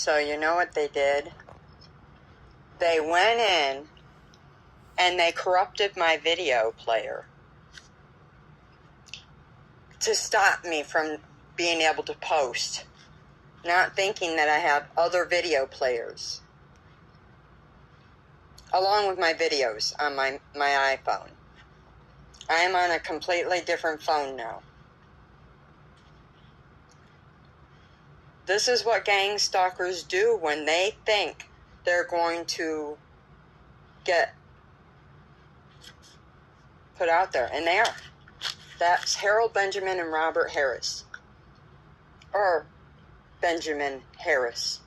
So you know what they did? They went in and they corrupted my video player to stop me from being able to post, not thinking that I have other video players along with my videos on my iPhone. I am on a completely different phone now. This is what gang stalkers do when they think they're going to get put out there. And they are. That's Harold Benjamin and Robert Harris. Or Benjamin Harris.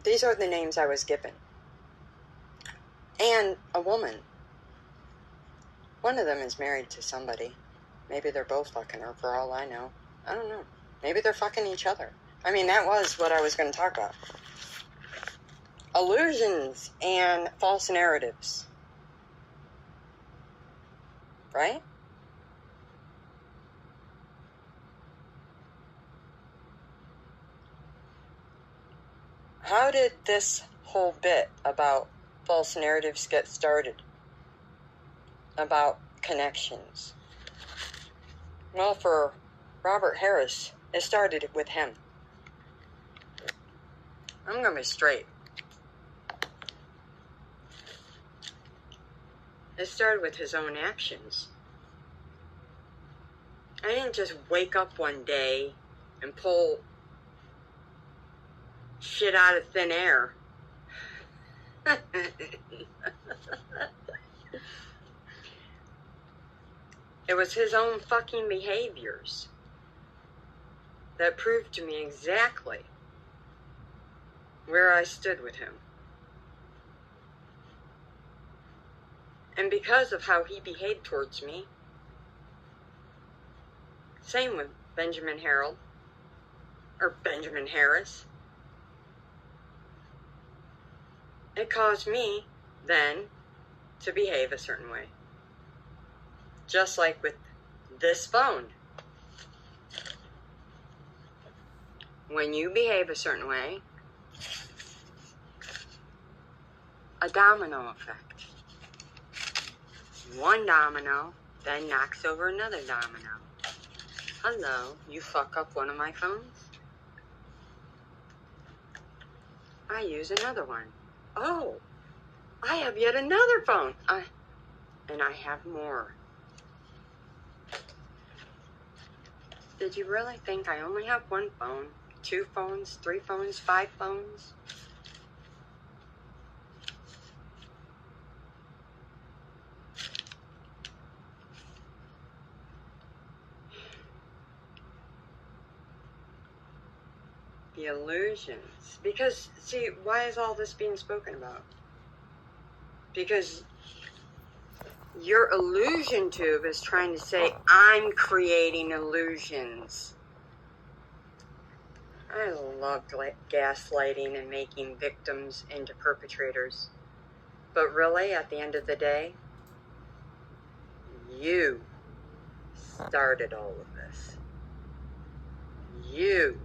These are the names I was given. And a woman. One of them is married to somebody. Maybe they're both fucking her for all I know. I don't know. Maybe they're fucking each other. I mean, that was what I was going to talk about. Illusions and false narratives. Right? How did this whole bit about false narratives get started? About connections? Well, for Robert Harris, it started with him. I'm going to be straight. It started with his own actions. I didn't just wake up one day and pull shit out of thin air. It was his own fucking behaviors that proved to me exactly where I stood with him. And because of how he behaved towards me, same with Benjamin Harris, it caused me then to behave a certain way. Just like with this phone. When you behave a certain way, a domino effect. One domino then knocks over another domino. Hello, you fuck up one of my phones? I use another one. Oh, I have yet another phone. And I have more. Did you really think I only have one phone? 2 phones? 3 phones? 5 phones? The illusions. Because, see, why is all this being spoken about? Because your illusion tube is trying to say, I'm creating illusions. I love gaslighting and making victims into perpetrators. But really, at the end of the day, you started all of this. You.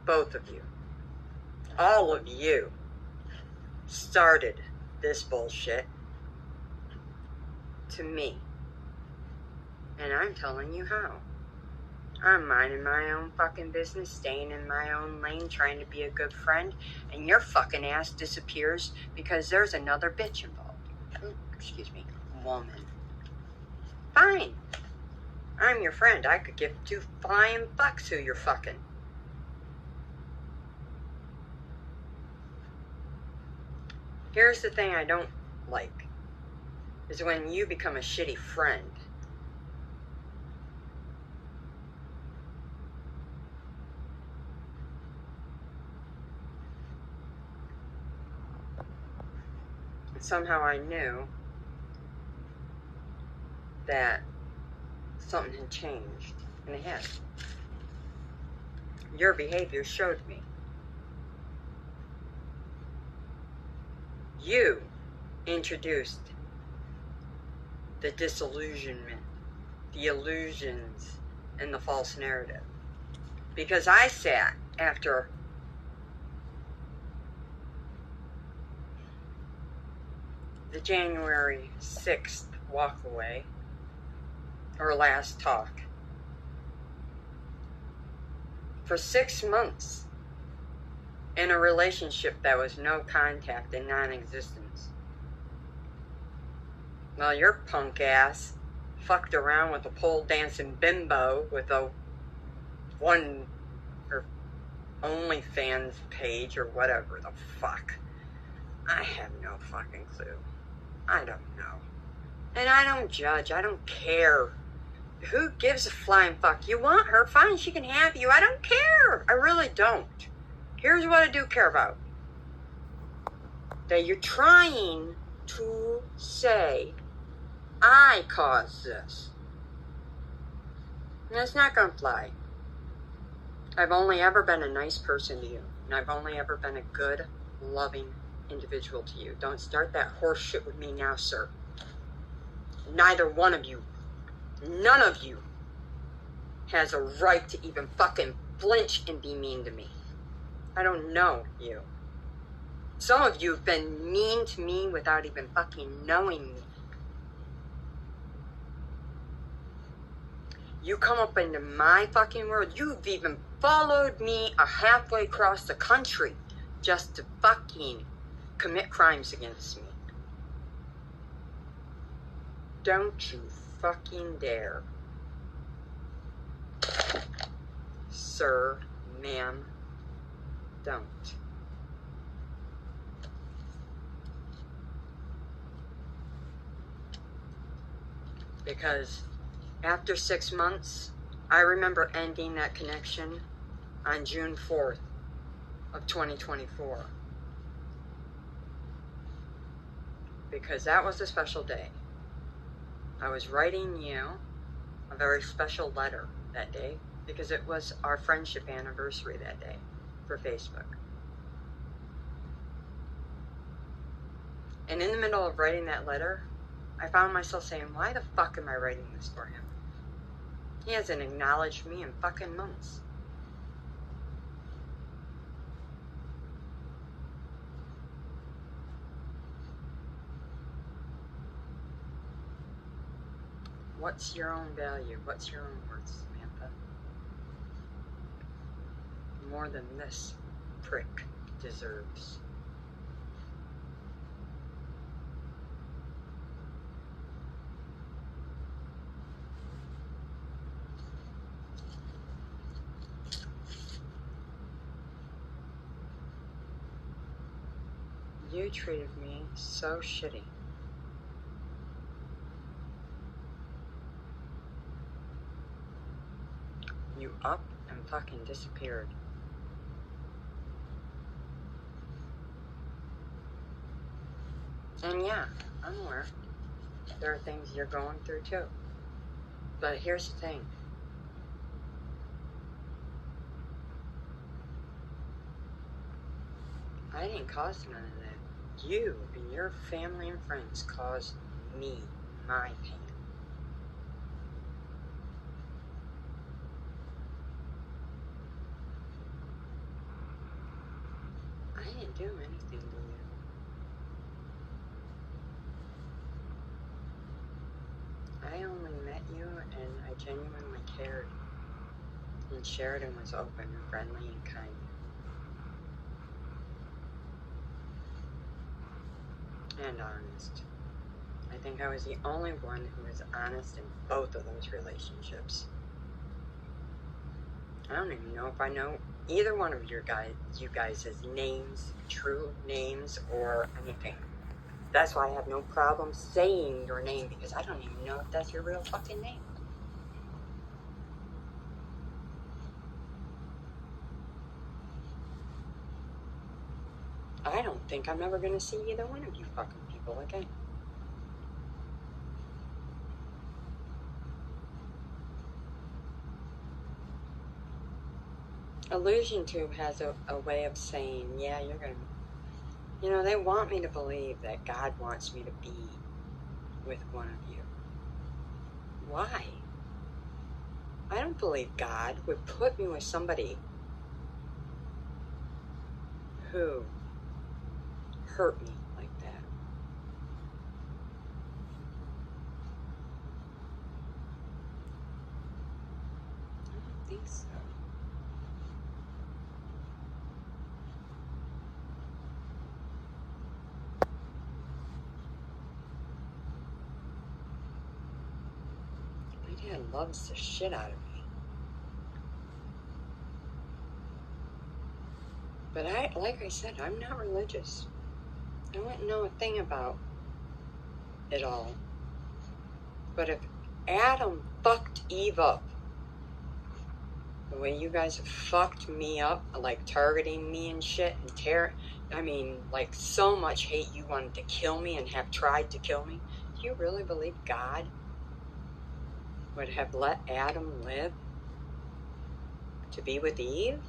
Both of you. All of you started this bullshit to me. And I'm telling you how. I'm minding my own fucking business, staying in my own lane, trying to be a good friend, and your fucking ass disappears because there's another bitch involved. Excuse me, woman. Fine. I'm your friend. I could give 2 flying fucks who you're fucking. Here's the thing I don't like, is when you become a shitty friend. Somehow I knew that something had changed, and it had. Your behavior showed me. You introduced the disillusionment, the illusions, and the false narrative. Because I sat after the January 6th walk away, or last talk, for 6 months in a relationship that was no contact and non-existence. Well, your punk ass fucked around with a pole dancing bimbo with a one or OnlyFans page or whatever the fuck. I have no fucking clue. I don't know. And I don't judge. I don't care. Who gives a flying fuck? You want her? Fine, she can have you. I don't care. I really don't. Here's what I do care about. That you're trying to say, I caused this. And it's not going to fly. I've only ever been a nice person to you. And I've only ever been a good, loving individual to you. Don't start that horse shit with me now, sir. Neither one of you, none of you, has a right to even fucking flinch and be mean to me. I don't know you. Some of you have been mean to me without even fucking knowing me. You come up into my fucking world. You've even followed me halfway across the country just to fucking commit crimes against me. Don't you fucking dare. Sir, ma'am, don't. Because after 6 months, I remember ending that connection on June 4th of 2024. Because that was a special day. I was writing you a very special letter that day because it was our friendship anniversary that day for Facebook. And in the middle of writing that letter, I found myself saying, why the fuck am I writing this for him? He hasn't acknowledged me in fucking months. What's your own value? What's your own worth, Samantha? More than this prick deserves. You treated me so shitty. You up and fucking disappeared. And yeah, I'm aware. There are things you're going through too. But here's the thing. I didn't cause none of that. You and your family and friends caused me my pain. I didn't do anything to you. I only met you and I genuinely cared. And Sheridan was open and friendly and kind. And honest. I think I was the only one who was honest in both of those relationships. I don't even know if I know either one of you guys' names, true names, or anything. That's why I have no problem saying your name, because I don't even know if that's your real fucking name. I don't think I'm ever going to see either one of you fucking people again. Illusion Tube has a way of saying, yeah, you're going to... You know, they want me to believe that God wants me to be with one of you. Why? I don't believe God would put me with somebody who hurt me like that. I don't think so. My dad loves the shit out of me. But like I said, I'm not religious. I wouldn't know a thing about it all. But if Adam fucked Eve up the way you guys have fucked me up, like targeting me and shit and like so much hate, you wanted to kill me and have tried to kill me, do you really believe God would have let Adam live to be with Eve?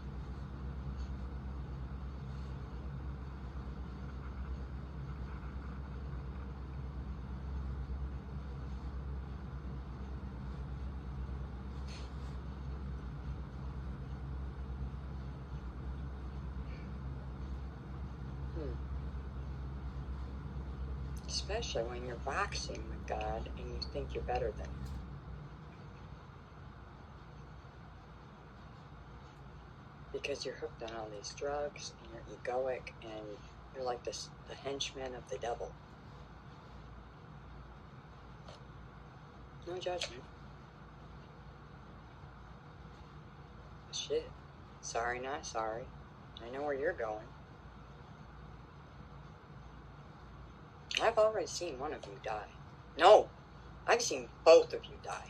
Especially when you're boxing with God and you think you're better than him. Because you're hooked on all these drugs and you're egoic and you're like the henchman of the devil. No judgment. Shit. Sorry, not sorry. I know where you're going. I've already seen one of you die. No, I've seen both of you die.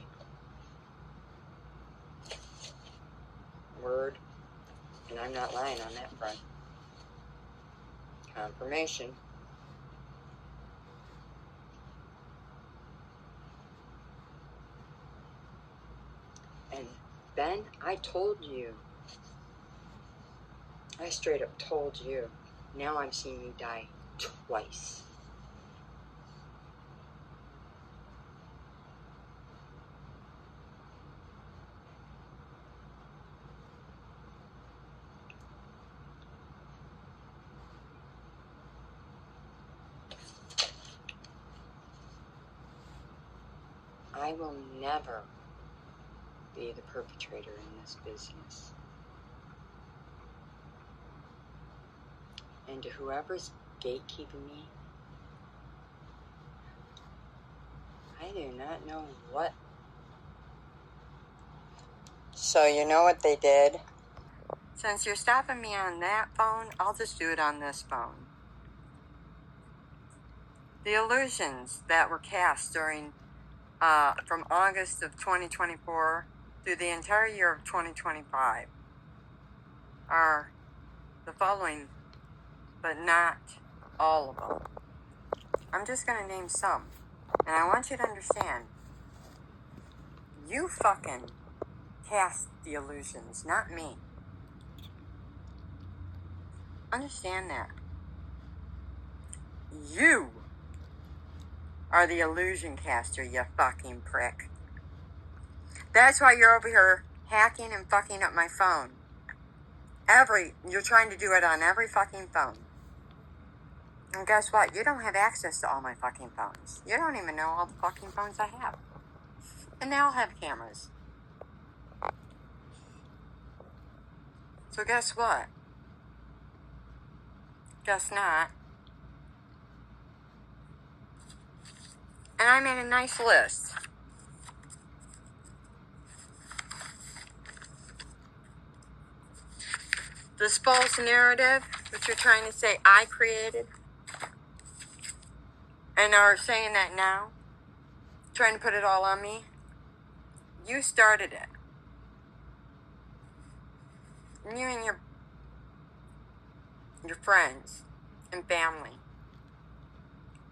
Word. And I'm not lying on that front. Confirmation. And Ben, I told you. I straight up told you. Now I'm seeing you die twice. I will never be the perpetrator in this business. And to whoever's gatekeeping me, I do not know what. So you know what they did? Since you're stopping me on that phone, I'll just do it on this phone. The illusions that were cast during from August of 2024 through the entire year of 2025 are the following, but not all of them. I'm just going to name some. And I want you to understand, you fucking cast the illusions, not me. Understand that. You are the illusion caster, you fucking prick. That's why you're over here hacking and fucking up my phone. You're trying to do it on every fucking phone. And guess what? You don't have access to all my fucking phones. You don't even know all the fucking phones I have. And they all have cameras. So guess what? Guess not. And I made a nice list. This false narrative that you're trying to say I created, and are saying that now, trying to put it all on me, you started it. You and your friends and family.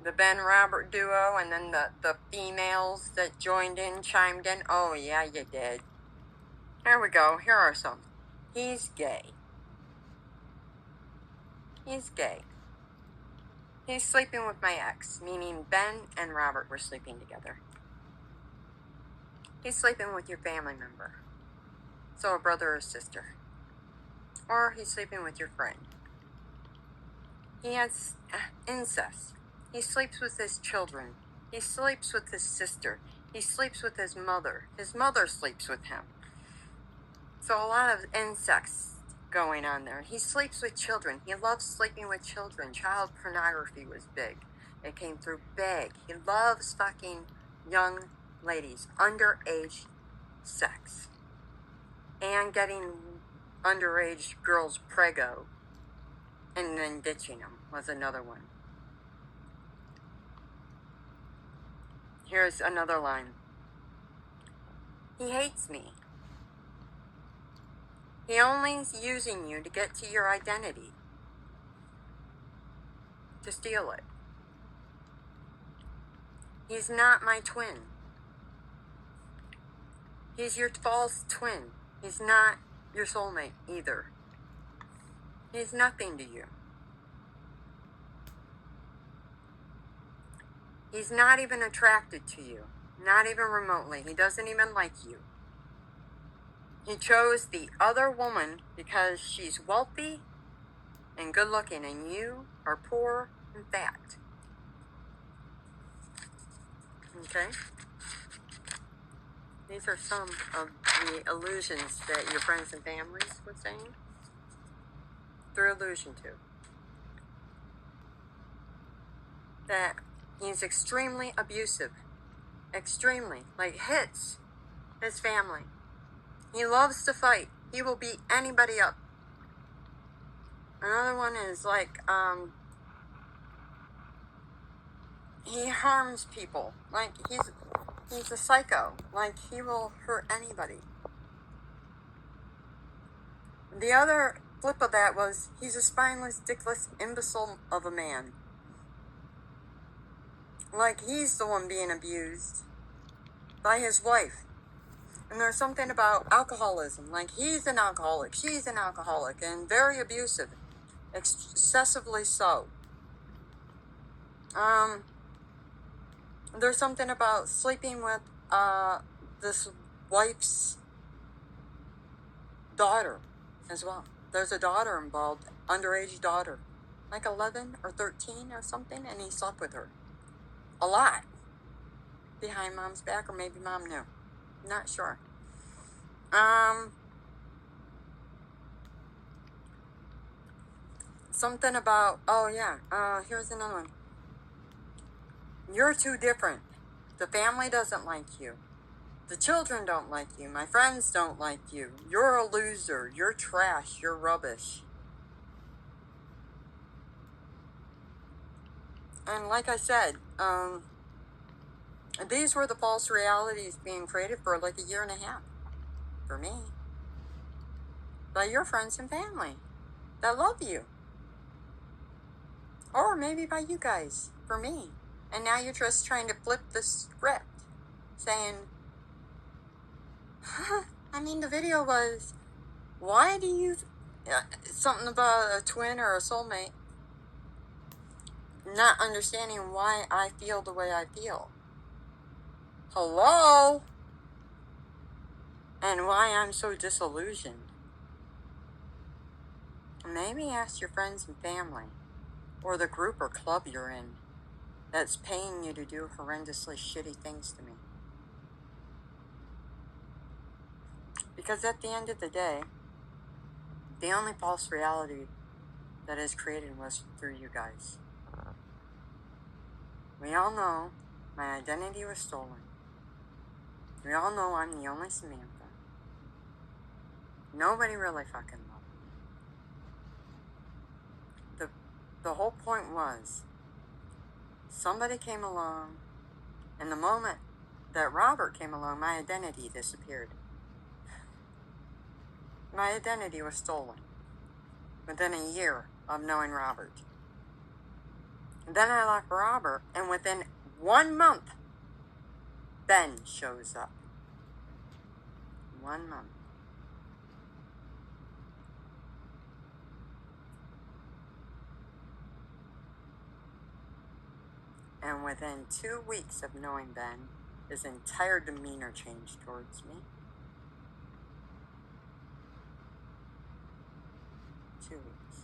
The Ben Robert duo, and then the females that joined in, chimed in. Oh yeah, you did. Here we go. Here are some. He's gay. He's gay. He's sleeping with my ex, meaning Ben and Robert were sleeping together. He's sleeping with your family member. also a brother or sister. Or he's sleeping with your friend. He has incest. He sleeps with his children. He sleeps with his sister. He sleeps with his mother. His mother sleeps with him. So a lot of incest going on there. He sleeps with children. He loves sleeping with children. Child pornography was big. It came through big. He loves fucking young ladies, underage sex. And getting underage girls prego and then ditching them was another one. Here's another line. He hates me. He only is using you to get to your identity. To steal it. He's not my twin. He's your false twin. He's not your soulmate either. He's nothing to you. He's not even attracted to you. Not even remotely. He doesn't even like you. He chose the other woman because she's wealthy and good looking, and you are poor and fat. Okay? These are some of the illusions that your friends and families were saying. They're illusion too. That he's extremely abusive. Extremely. Like hits his family. He loves to fight. He will beat anybody up. Another one is like, he harms people. Like, he's a psycho. Like, he will hurt anybody. The other flip of that was, he's a spineless, dickless, imbecile of a man. Like, he's the one being abused by his wife. And there's something about alcoholism. Like, he's an alcoholic, she's an alcoholic, and very abusive. Excessively so. There's something about sleeping with this wife's daughter as well. There's a daughter involved, underage daughter, like 11 or 13 or something, and he slept with her a lot behind mom's back, or maybe mom knew. Not sure. Something about, oh yeah, here's another one. You're too different. The family doesn't like you. The children don't like you. My friends don't like you. You're a loser. You're trash. You're rubbish. And like I said, these were the false realities being created for like a year and a half. For me. By your friends and family that love you. Or maybe by you guys. For me. And now you're just trying to flip the script. Saying, I mean, the video was, why do you, something about a twin or a soulmate, not understanding why I feel the way I feel. Hello? And why I'm so disillusioned. Maybe ask your friends and family, or the group or club you're in, that's paying you to do horrendously shitty things to me. Because at the end of the day, the only false reality that is created was through you guys. We all know my identity was stolen. We all know I'm the only Samantha. Nobody really fucking loved me. The whole point was, somebody came along, and the moment that Robert came along, my identity disappeared. My identity was stolen within a year of knowing Robert. And then I left Robert, and within 1 month, Ben shows up. 1 month. And within 2 weeks of knowing Ben, his entire demeanor changed towards me. 2 weeks.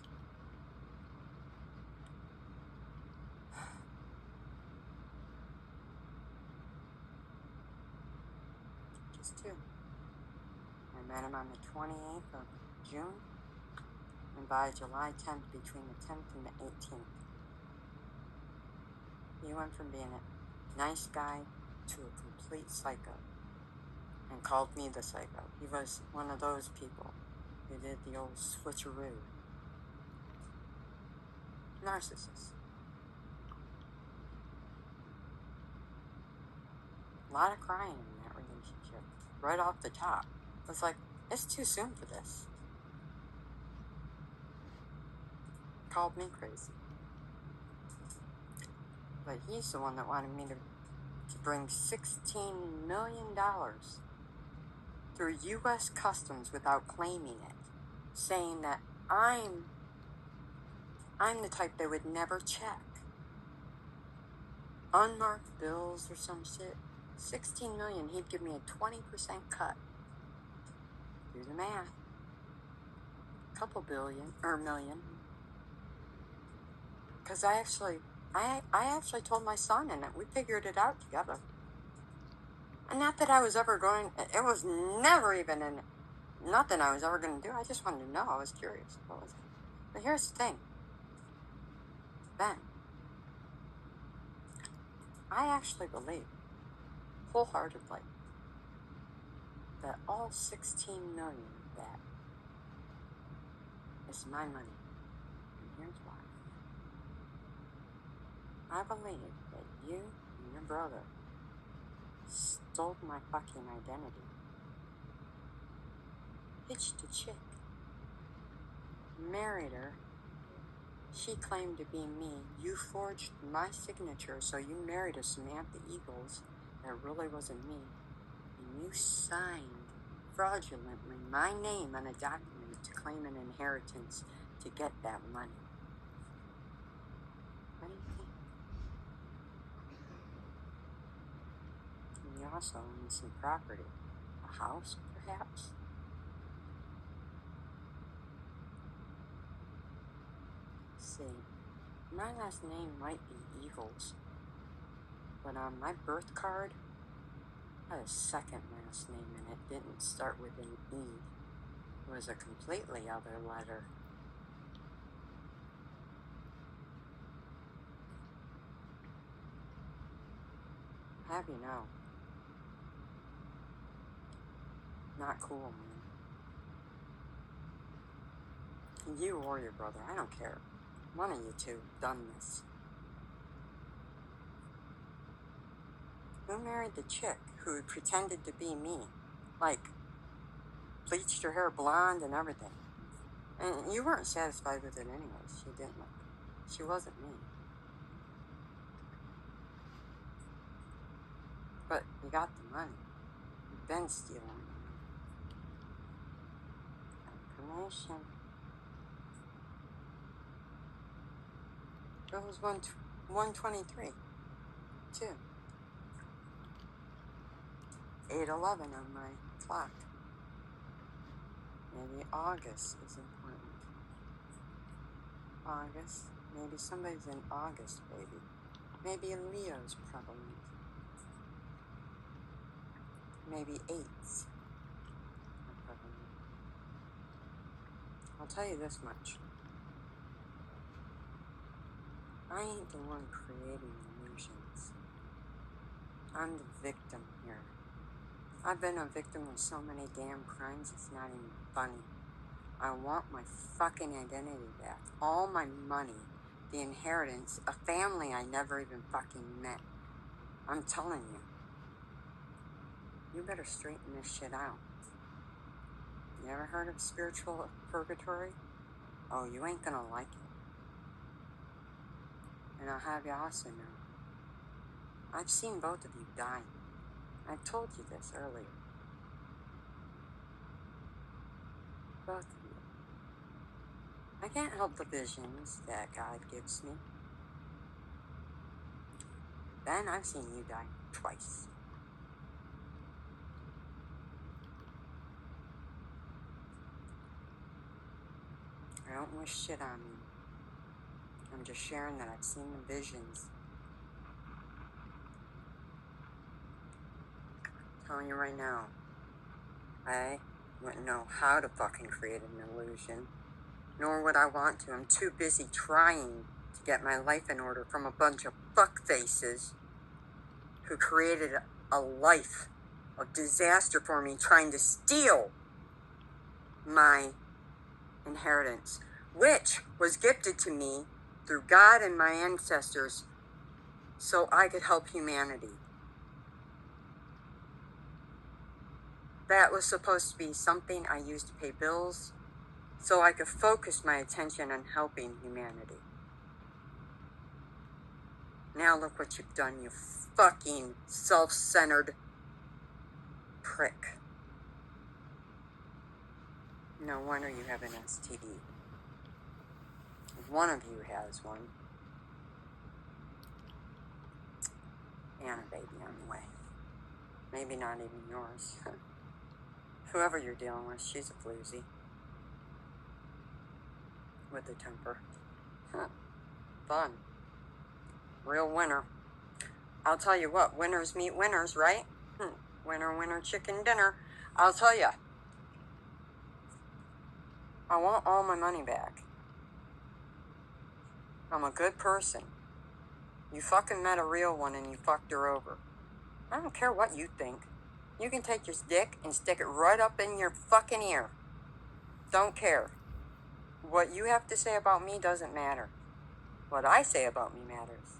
Just 2. I met him on the 28th of June, and by July 10th, between the 10th and the 18th, he went from being a nice guy to a complete psycho, and called me the psycho. He was one of those people who did the old switcheroo. Narcissist. A lot of crying in that relationship, right off the top. It's like, it's too soon for this. Called me crazy. But he's the one that wanted me to bring $16 million through U.S. Customs without claiming it, saying that I'm the type they would never check. Unmarked bills or some shit. $16 million, he'd give me a 20% cut. Do the math. Couple billion, or million. Because I actually told my son, and we figured it out together. And not that I was ever going, it was never even nothing I was ever going to do. I just wanted to know. I was curious. What was it? But here's the thing. Ben, I actually believe, wholeheartedly, that all 16 million of that is my money. And here's why. I believe that you and your brother stole my fucking identity. Hitched a chick. Married her. She claimed to be me. You forged my signature, so you married a Samantha Eagles that really wasn't me. And you signed fraudulently my name on a document to claim an inheritance to get that money. What do you think? And you also own some property. A house, perhaps? See, my last name might be Eagles, but on my birth card, I had a second last name and it didn't start with an E. It was a completely other letter. Have you know? Not cool, man. You or your brother, I don't care. One of you two done this. Who married the chick who pretended to be me? Like, bleached her hair blonde and everything. And you weren't satisfied with it anyways. She wasn't me. But you got the money. You've been stealing information. It was 123, too. 8:11 on my clock. Maybe August is important. August. Maybe somebody's in August, baby. Maybe Leo's prevalent. Maybe 8s are prevalent. I'll tell you this much. I ain't the one creating illusions. I'm the victim here. I've been a victim of so many damn crimes, it's not even funny. I want my fucking identity back. All my money, the inheritance, a family I never even fucking met. I'm telling you. You better straighten this shit out. You ever heard of spiritual purgatory? Oh, you ain't gonna like it. And I'll have you also know, I've seen both of you die. I've told you this earlier. Both of you. I can't help the visions that God gives me. Then I've seen you die twice. I don't wish shit on me. I'm just sharing that I've seen the visions. I'm telling you right now, I wouldn't know how to fucking create an illusion, nor would I want to. I'm too busy trying to get my life in order from a bunch of fuckfaces who created a life of disaster for me, trying to steal my inheritance, which was gifted to me through God and my ancestors so I could help humanity. That was supposed to be something I used to pay bills so I could focus my attention on helping humanity. Now look what you've done, you fucking self-centered prick. No wonder you have an STD. One of you has one. And a baby on the way. Maybe not even yours. Whoever you're dealing with, she's a floozy. With a temper. Fun. Real winner. I'll tell you what, winners meet winners, right? Winner, winner, chicken dinner. I'll tell you. I want all my money back. I'm a good person. You fucking met a real one and you fucked her over. I don't care what you think. You can take your dick and stick it right up in your fucking ear. Don't care. What you have to say about me doesn't matter. What I say about me matters.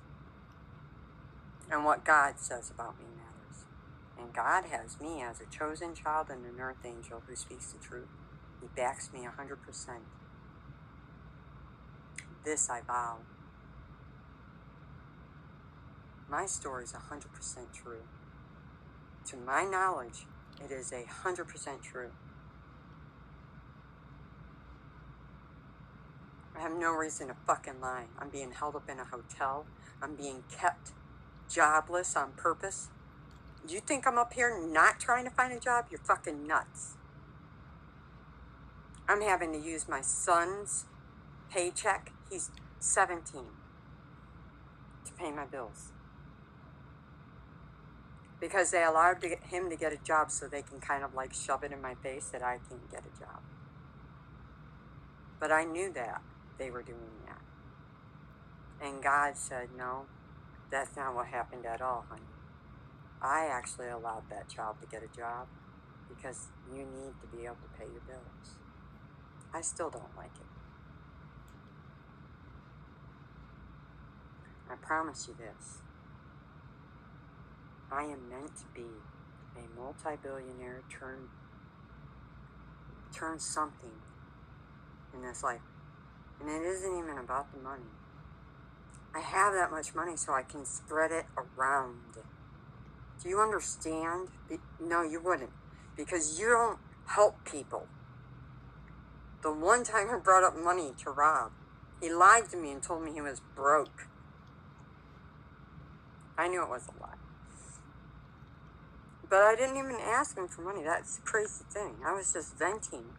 And what God says about me matters. And God has me as a chosen child and an earth angel who speaks the truth. He backs me 100%. This I vow. My story is 100% true. To my knowledge, it is 100% true. I have no reason to fucking lie. I'm being held up in a hotel. I'm being kept jobless on purpose. You think I'm up here not trying to find a job? You're fucking nuts. I'm having to use my son's paycheck. He's 17. To pay my bills. Because they allowed him to get a job so they can kind of like shove it in my face that I can't get a job. But I knew that they were doing that. And God said, no, that's not what happened at all, honey. I actually allowed that child to get a job because you need to be able to pay your bills. I still don't like it. I promise you this. I am meant to be a multi-billionaire turn something in this life. And it isn't even about the money. I have that much money so I can spread it around. Do you understand? No, you wouldn't. Because you don't help people. The one time I brought up money to Rob, he lied to me and told me he was broke. I knew it was a lie. But I didn't even ask him for money. That's the crazy thing. I was just venting.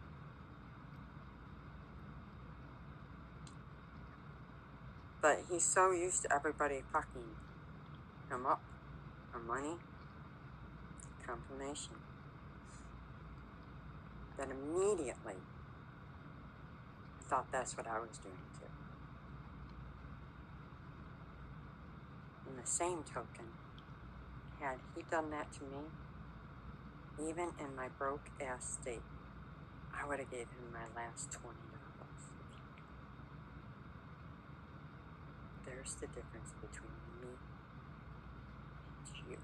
But he's so used to everybody fucking him up for money, confirmation, that immediately I thought that's what I was doing too. In the same token, had he done that to me, even in my broke ass state, I would have gave him my last $20. There's the difference between me and you.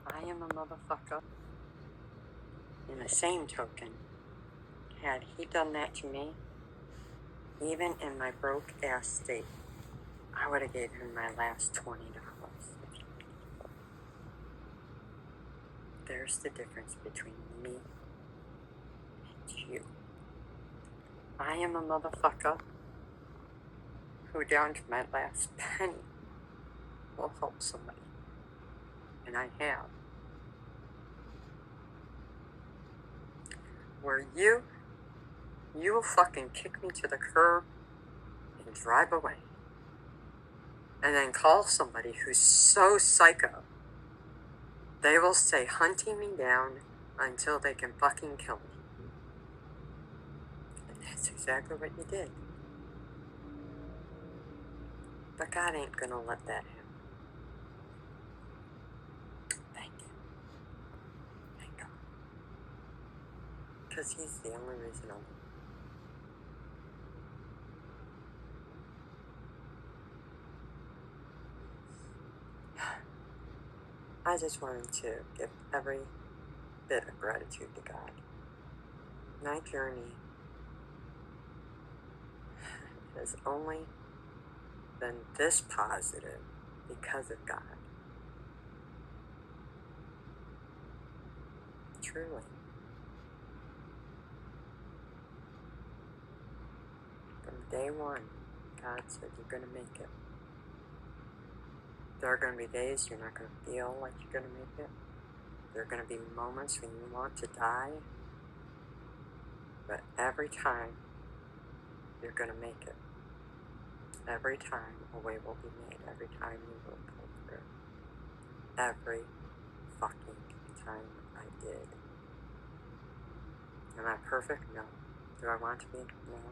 I am a motherfucker. In the same token, had he done that to me, even in my broke ass state, I would have gave him my last $20. There's the difference between me and you. I am a motherfucker who down to my last penny will help somebody. And I have. Where you you will fucking kick me to the curb and drive away. And then call somebody who's so psycho, they will stay hunting me down until they can fucking kill me. And that's exactly what you did. But God ain't gonna let that happen. Thank you. Thank God. Because He's the only reason I'm here. I just wanted to give every bit of gratitude to God. My journey has only been this positive because of God. Truly. From day one, God said you're going to make it. There are going to be days you're not going to feel like you're going to make it. There are going to be moments when you want to die. But every time, you're going to make it. Every time a way will be made. Every time you will pull through. Every fucking time I did. Am I perfect? No. Do I want to be? No.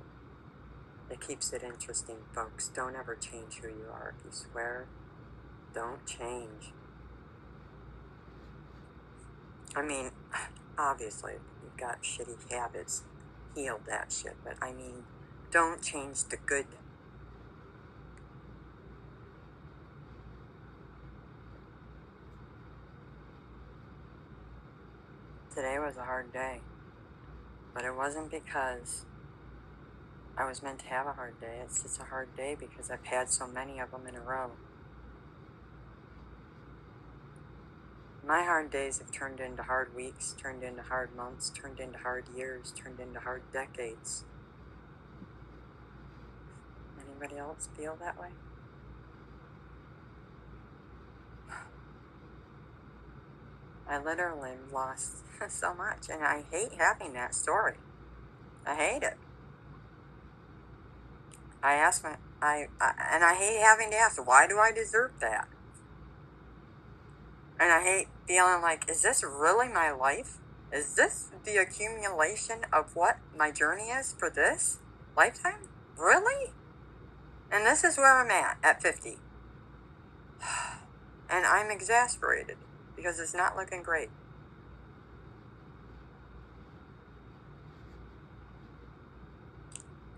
It keeps it interesting, folks. Don't ever change who you are. If you swear, don't change. I mean, obviously, you've got shitty habits. Heal that shit. But I mean, don't change the good. Today was a hard day. But it wasn't because I was meant to have a hard day. It's just a hard day because I've had so many of them in a row. My hard days have turned into hard weeks, turned into hard months, turned into hard years, turned into hard decades. Anybody else feel that way? I literally lost so much, and I hate having that story. I hate it. And I hate having to ask, why do I deserve that? And I hate feeling like, is this really my life? Is this the accumulation of what my journey is for this lifetime? Really? And this is where I'm at 50. And I'm exasperated because it's not looking great.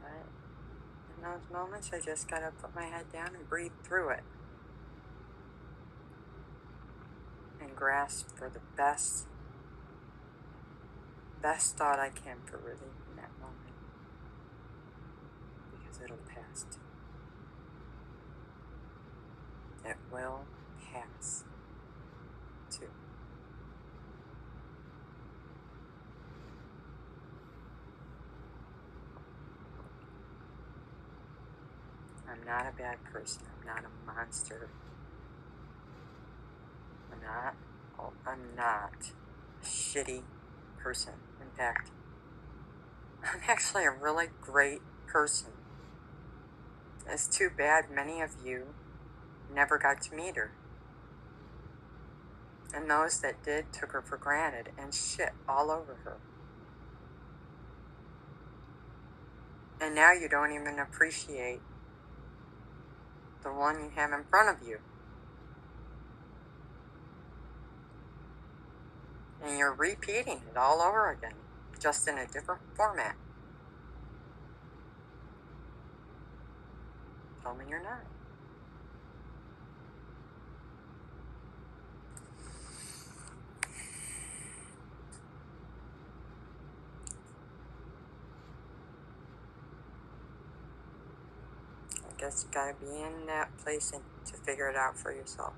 But in those moments, I just gotta put my head down and breathe through it. And grasp for the best thought I can for relief in that moment. Because it'll pass too. It will pass too. I'm not a bad person. I'm not a monster. I'm not a shitty person. In fact, I'm actually a really great person. It's too bad many of you never got to meet her. And those that did took her for granted and shit all over her. And now you don't even appreciate the one you have in front of you. And you're repeating it all over again, just in a different format. Tell me you're not. I guess you gotta be in that place and to figure it out for yourself.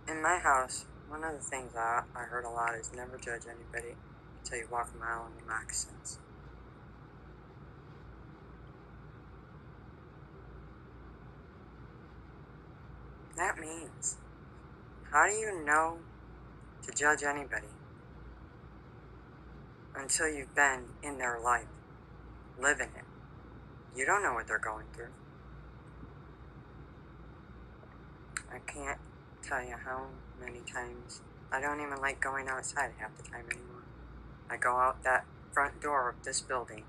In my house, one of the things I heard a lot is never judge anybody until you walk a mile in your moccasins. That means, how do you know to judge anybody until you've been in their life, living it. You don't know what they're going through. I can't tell you how many times I don't even like going outside half the time anymore. I go out that front door of this building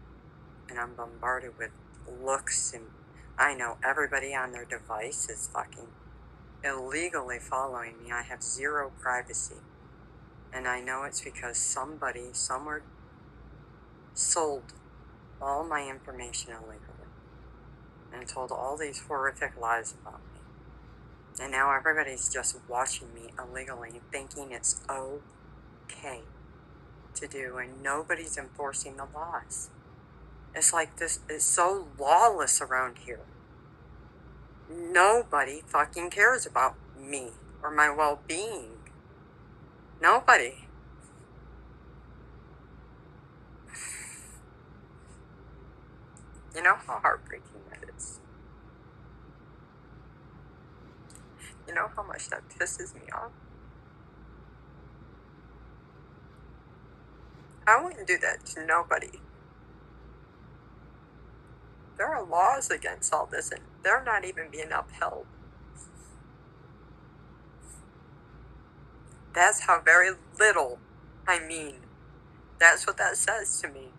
and I'm bombarded with looks, and I know everybody on their device is fucking illegally following me. I have zero privacy. And I know it's because somebody somewhere sold all my information illegally and told all these horrific lies about me. And now everybody's just watching me illegally and thinking it's okay to do, and nobody's enforcing the laws. It's like this is so lawless around here. Nobody fucking cares about me or my well-being. Nobody. You know how heartbreaking that is? You know how much that pisses me off? I wouldn't do that to nobody. There are laws against all this, and they're not even being upheld. That's how very little I mean. That's what that says to me.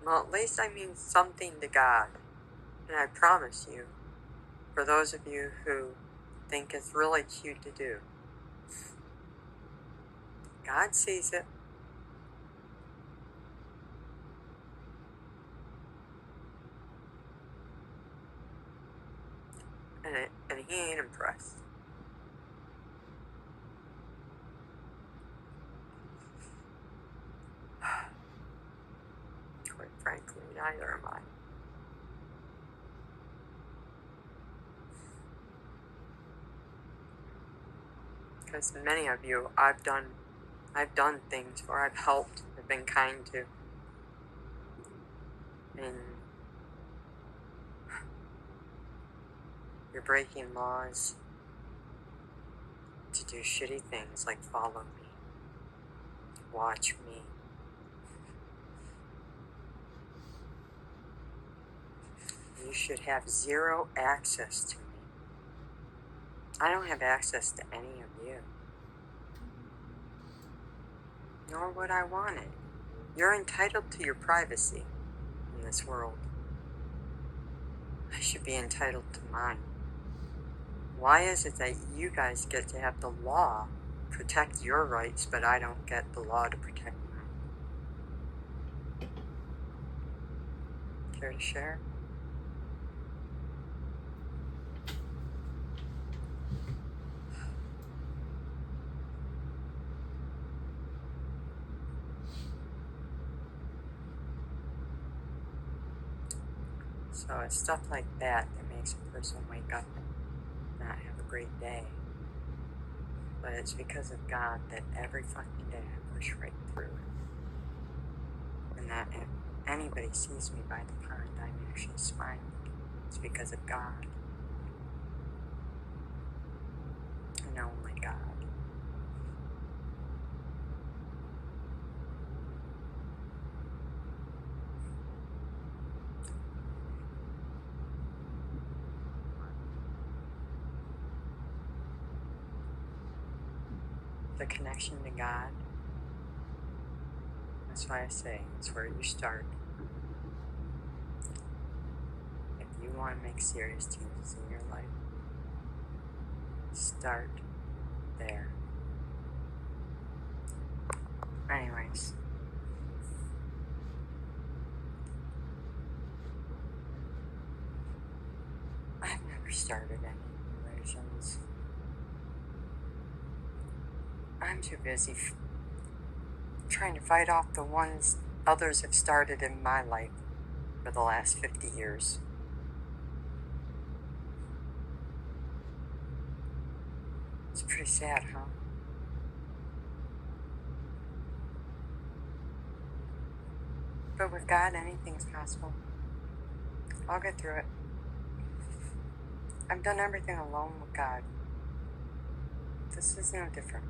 Well, at least I mean something to God. And I promise you, for those of you who think it's really cute to do, God sees it. And he ain't impressed. Quite frankly, neither am I. Because many of you, I've done things where I've helped, I've been kind to. And you're breaking laws to do shitty things like follow me, watch me. You should have zero access to me. I don't have access to any of you. Nor would I want it. You're entitled to your privacy in this world. I should be entitled to mine. Why is it that you guys get to have the law protect your rights, but I don't get the law to protect mine? Care to share? So it's stuff like that that makes a person wake up and not have a great day. But it's because of God that every fucking day I push right through it. And that if anybody sees me by the pond, I'm actually smiling. It's because of God. And only God. The connection to God, that's why I say it's where you start. If you want to make serious changes in your life, start there. Anyways, I've never started any religions. I'm too busy trying to fight off the ones others have started in my life for the last 50 years. It's pretty sad, huh? But with God, anything's possible. I'll get through it. I've done everything alone with God. This is no different.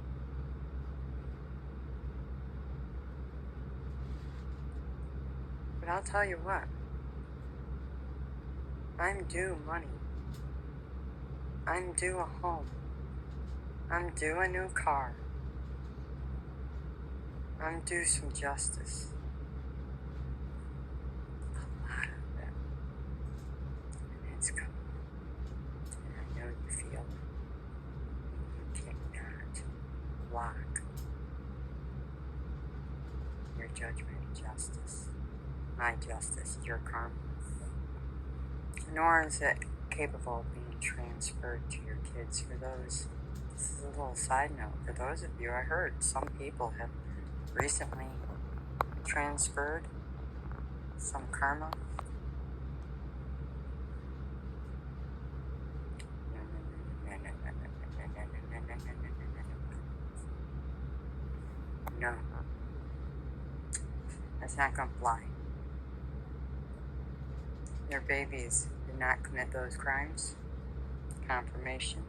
But I'll tell you what. I'm due money. I'm due a home. I'm due a new car. I'm due some justice. A lot of it. And it's coming. And I know you feel it. You cannot block your judgment and justice. My justice, your karma. Nor is it capable of being transferred to your kids. For those, this is a little side note, for those of you, I heard some people have recently transferred some karma. No, that's not going to fly. Your babies did not commit those crimes. Confirmation.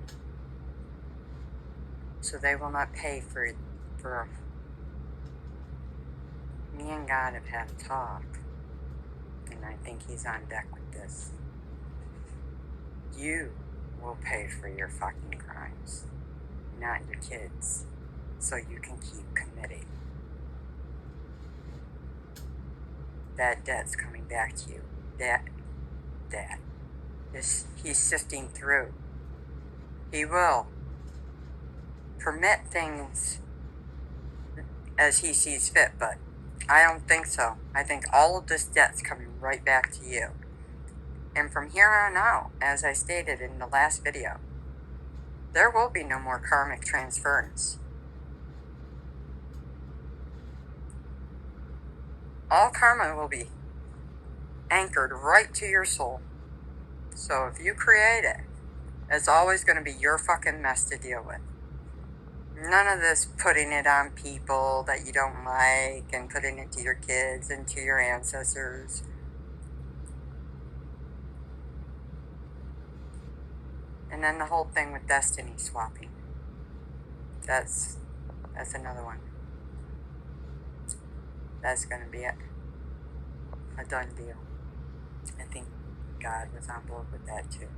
So they will not pay for me and God have had a talk, and I think he's on deck with this. You will pay for your fucking crimes, not your kids, so you can keep committing. That debt's coming back to you. That he's sifting through. He will permit things as he sees fit, but I don't think so. I think all of this debt's coming right back to you. And from here on out, as I stated in the last video, there will be no more karmic transference. All karma will be anchored right to your soul. So if you create it, it's always going to be your fucking mess to deal with. None of this putting it on people that you don't like and putting it to your kids and to your ancestors. And then the whole thing with destiny swapping. That's another one. That's going to be it. A done deal. I think God was on board with that too.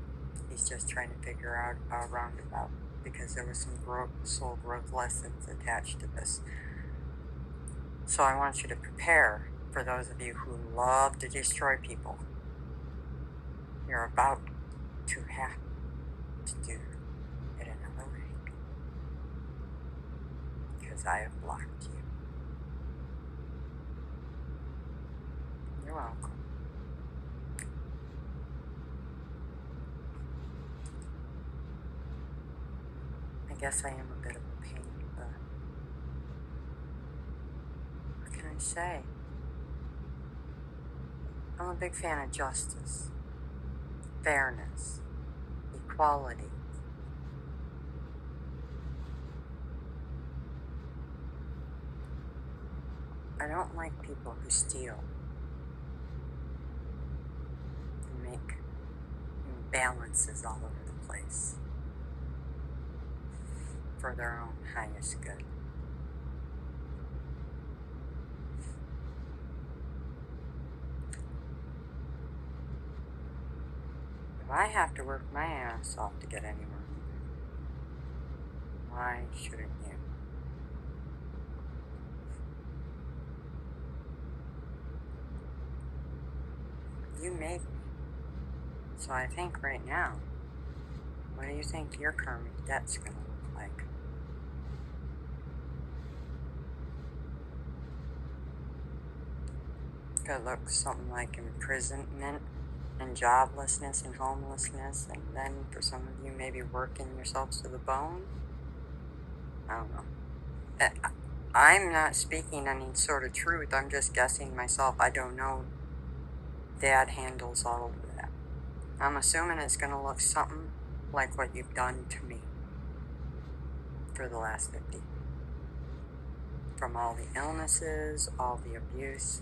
He's just trying to figure out a roundabout, because there was some soul growth lessons attached to this. So I want you to prepare, for those of you who love to destroy people. You're about to have to do it another way, because I have blocked you. You're welcome. I guess I am a bit of a pain, but what can I say? I'm a big fan of justice, fairness, equality. I don't like people who steal and make imbalances all over the place for their own highest good. If I have to work my ass off to get anywhere, why shouldn't you? You made me. So I think right now, what do you think your karmic debt's going to look like? Could look something like imprisonment and joblessness and homelessness, and then for some of you maybe working yourselves to the bone. I don't know. I'm not speaking any sort of truth. I'm just guessing myself. I don't know. Dad handles all of that. I'm assuming it's going to look something like what you've done to me for the last 50. From all the illnesses, all the abuse,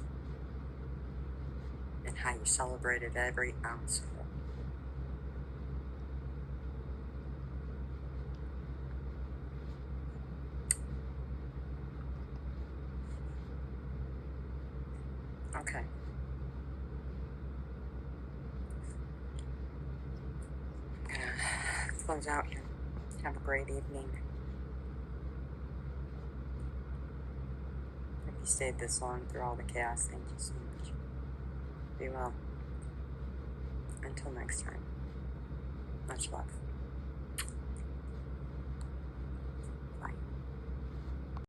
and how you celebrated every ounce of it. Okay. I'm gonna close out here. Have a great evening. If you stayed this long through all the chaos, thank you so much. Be well. Until next time. Much love.